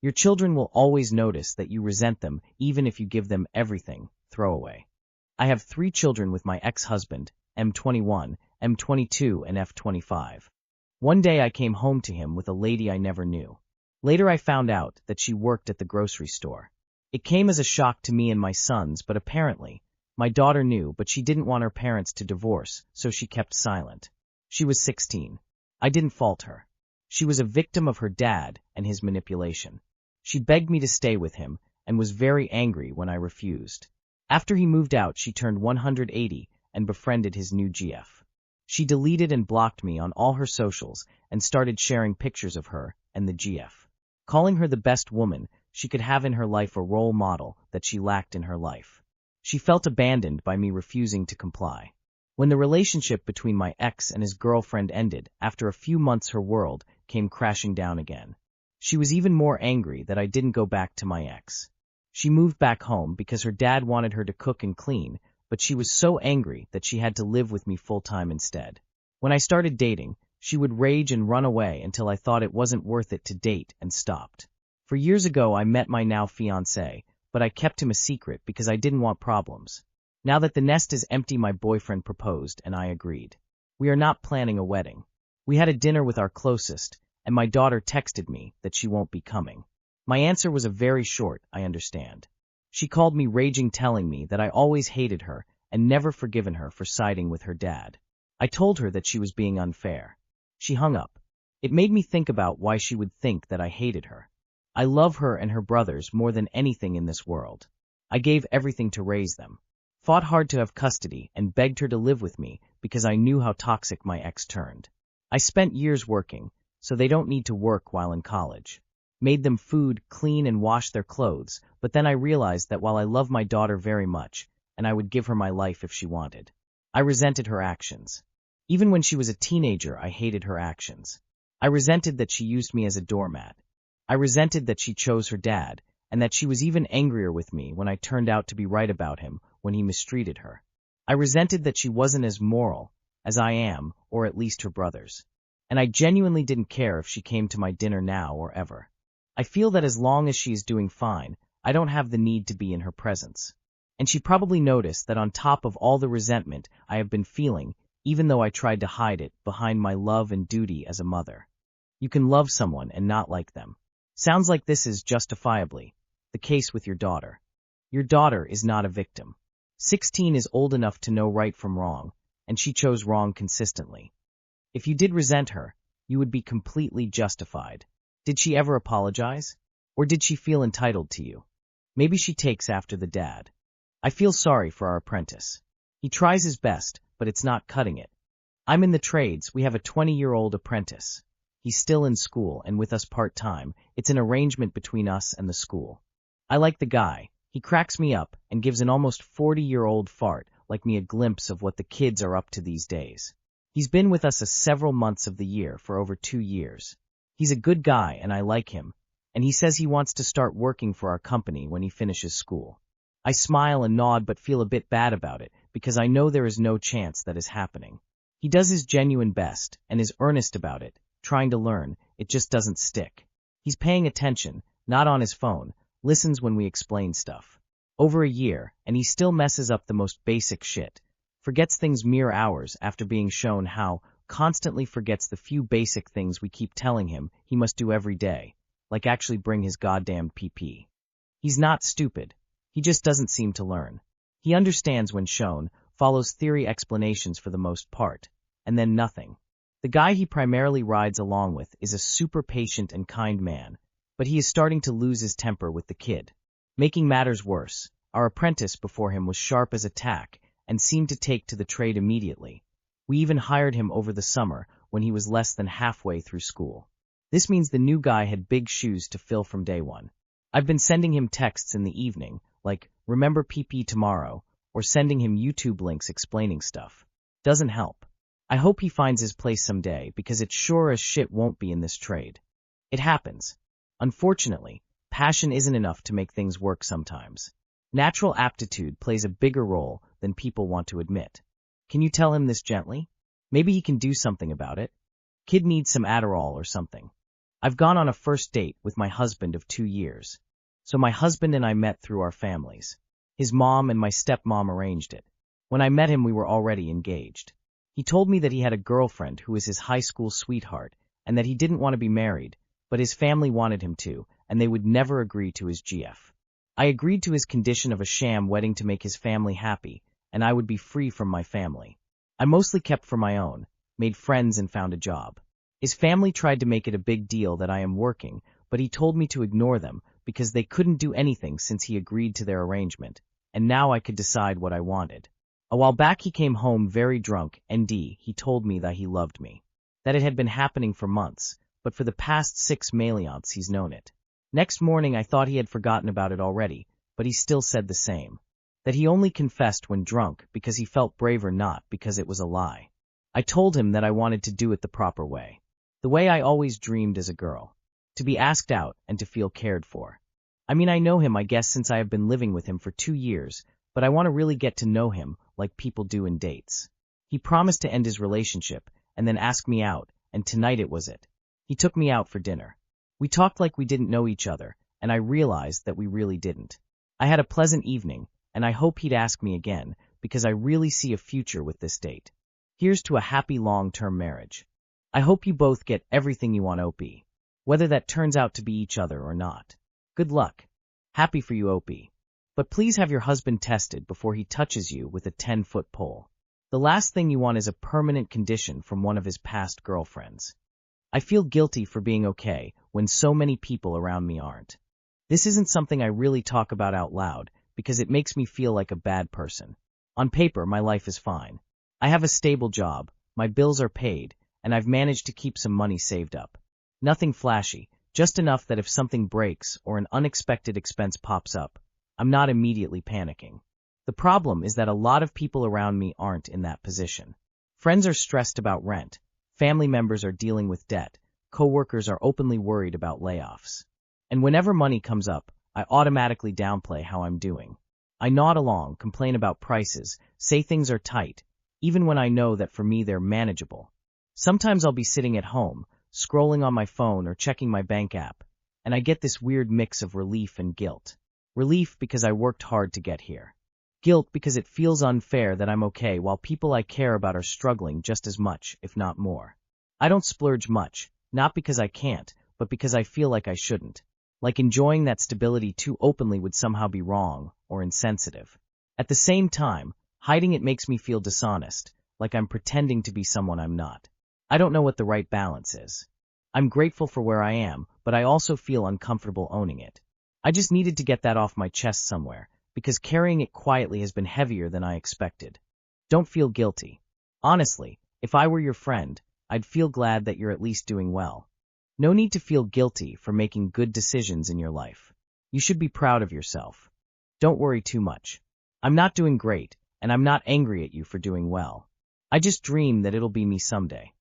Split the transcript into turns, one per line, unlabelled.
Your children will always notice that you resent them even if you give them everything. Throwaway. I have 3 children with my ex-husband, M21, M22 and F25. One day I came home to him with a lady I never knew. Later I found out that she worked at the grocery store. It came as a shock to me and my sons, but apparently, my daughter knew, but she didn't want her parents to divorce, so she kept silent. She was 16. I didn't fault her. She was a victim of her dad and his manipulation. She begged me to stay with him and was very angry when I refused. After he moved out, she turned 180 and befriended his new GF. She deleted and blocked me on all her socials and started sharing pictures of her and the GF. Calling her the best woman she could have in her life, a role model that she lacked in her life. She felt abandoned by me refusing to comply. When the relationship between my ex and his girlfriend ended, after a few months her world came crashing down again. She was even more angry that I didn't go back to my ex. She moved back home because her dad wanted her to cook and clean, but she was so angry that she had to live with me full-time instead. When I started dating, she would rage and run away until I thought it wasn't worth it to date and stopped. For years ago I met my now fiancé, but I kept him a secret because I didn't want problems. Now that the nest is empty, my boyfriend proposed and I agreed. We are not planning a wedding. We had a dinner with our closest, and my daughter texted me that she won't be coming. My answer was a very short, I understand. She called me raging, telling me that I always hated her and never forgiven her for siding with her dad. I told her that she was being unfair. She hung up. It made me think about why she would think that I hated her. I love her and her brothers more than anything in this world. I gave everything to raise them. Fought hard to have custody and begged her to live with me because I knew how toxic my ex turned. I spent years working, so they don't need to work while in college. Made them food, clean and wash their clothes, but then I realized that while I love my daughter very much, and I would give her my life if she wanted, I resented her actions. Even when she was a teenager, I hated her actions. I resented that she used me as a doormat. I resented that she chose her dad, and that she was even angrier with me when I turned out to be right about him when he mistreated her. I resented that she wasn't as moral as I am, or at least her brothers. And I genuinely didn't care if she came to my dinner now or ever. I feel that as long as she is doing fine, I don't have the need to be in her presence. And she probably noticed that on top of all the resentment I have been feeling, even though I tried to hide it behind my love and duty as a mother. You can love someone and not like them. Sounds like this is justifiably the case with your daughter. Your daughter is not a victim. 16 is old enough to know right from wrong, and she chose wrong consistently. If you did resent her, you would be completely justified. Did she ever apologize? Or did she feel entitled to you? Maybe she takes after the dad. I feel sorry for our apprentice. He tries his best, but it's not cutting it. I'm in the trades. We have a 20-year-old apprentice. He's still in school and with us part-time. It's an arrangement between us and the school. I like the guy. He cracks me up and gives an almost 40-year-old fart like me a glimpse of what the kids are up to these days. He's been with us several months of the year for over 2 years. He's a good guy and I like him, and he says he wants to start working for our company when he finishes school. I smile and nod but feel a bit bad about it because I know there is no chance that is happening. He does his genuine best and is earnest about it, trying to learn. It just doesn't stick. He's paying attention, not on his phone, listens when we explain stuff. Over a year, and he still messes up the most basic shit. Forgets things mere hours after being shown how, constantly forgets the few basic things we keep telling him he must do every day, like actually bring his goddamn PP. He's not stupid. He just doesn't seem to learn. He understands when shown, follows theory explanations for the most part, and then nothing. The guy he primarily rides along with is a super patient and kind man, but he is starting to lose his temper with the kid. Making matters worse, our apprentice before him was sharp as a tack and seemed to take to the trade immediately. We even hired him over the summer when he was less than halfway through school. This means the new guy had big shoes to fill from day one. I've been sending him texts in the evening, like, remember PP tomorrow, or sending him YouTube links explaining stuff. Doesn't help. I hope he finds his place someday because it sure as shit won't be in this trade. It happens. Unfortunately, passion isn't enough to make things work sometimes. Natural aptitude plays a bigger role than people want to admit. Can you tell him this gently? Maybe he can do something about it. Kid needs some Adderall or something. I've gone on a first date with my husband of 2 years. So my husband and I met through our families. His mom and my stepmom arranged it. When I met him, we were already engaged. He told me that he had a girlfriend who was his high school sweetheart and that he didn't want to be married, but his family wanted him to, and they would never agree to his GF. I agreed to his condition of a sham wedding to make his family happy, and I would be free from my family. I mostly kept for my own, made friends and found a job. His family tried to make it a big deal that I am working, but he told me to ignore them because they couldn't do anything since he agreed to their arrangement, and now I could decide what I wanted. A while back he came home very drunk, and he told me that he loved me. That it had been happening for months, but for the past 6 maleants he's known it. Next morning I thought he had forgotten about it already, but he still said the same. That he only confessed when drunk because he felt braver, not because it was a lie. I told him that I wanted to do it the proper way. The way I always dreamed as a girl. To be asked out and to feel cared for. I mean, I know him, I guess, since I have been living with him for 2 years, but I want to really get to know him like people do in dates. He promised to end his relationship and then ask me out, and tonight it was it. He took me out for dinner. We talked like we didn't know each other, and I realized that we really didn't. I had a pleasant evening, and I hope he'd ask me again, because I really see a future with this date. Here's to a happy long-term marriage. I hope you both get everything you want, OP. Whether that turns out to be each other or not. Good luck. Happy for you, OP. But please have your husband tested before he touches you with a 10-foot pole. The last thing you want is a permanent condition from one of his past girlfriends. I feel guilty for being okay when so many people around me aren't. This isn't something I really talk about out loud because it makes me feel like a bad person. On paper, my life is fine. I have a stable job, my bills are paid, and I've managed to keep some money saved up. Nothing flashy, just enough that if something breaks or an unexpected expense pops up, I'm not immediately panicking. The problem is that a lot of people around me aren't in that position. Friends are stressed about rent, family members are dealing with debt, coworkers are openly worried about layoffs. And whenever money comes up, I automatically downplay how I'm doing. I nod along, complain about prices, say things are tight, even when I know that for me they're manageable. Sometimes I'll be sitting at home, scrolling on my phone or checking my bank app, and I get this weird mix of relief and guilt. Relief because I worked hard to get here. Guilt because it feels unfair that I'm okay while people I care about are struggling just as much, if not more. I don't splurge much, not because I can't, but because I feel like I shouldn't. Like enjoying that stability too openly would somehow be wrong or insensitive. At the same time, hiding it makes me feel dishonest, like I'm pretending to be someone I'm not. I don't know what the right balance is. I'm grateful for where I am, but I also feel uncomfortable owning it. I just needed to get that off my chest somewhere, because carrying it quietly has been heavier than I expected. Don't feel guilty. Honestly, if I were your friend, I'd feel glad that you're at least doing well. No need to feel guilty for making good decisions in your life. You should be proud of yourself. Don't worry too much. I'm not doing great, and I'm not angry at you for doing well. I just dream that it'll be me someday.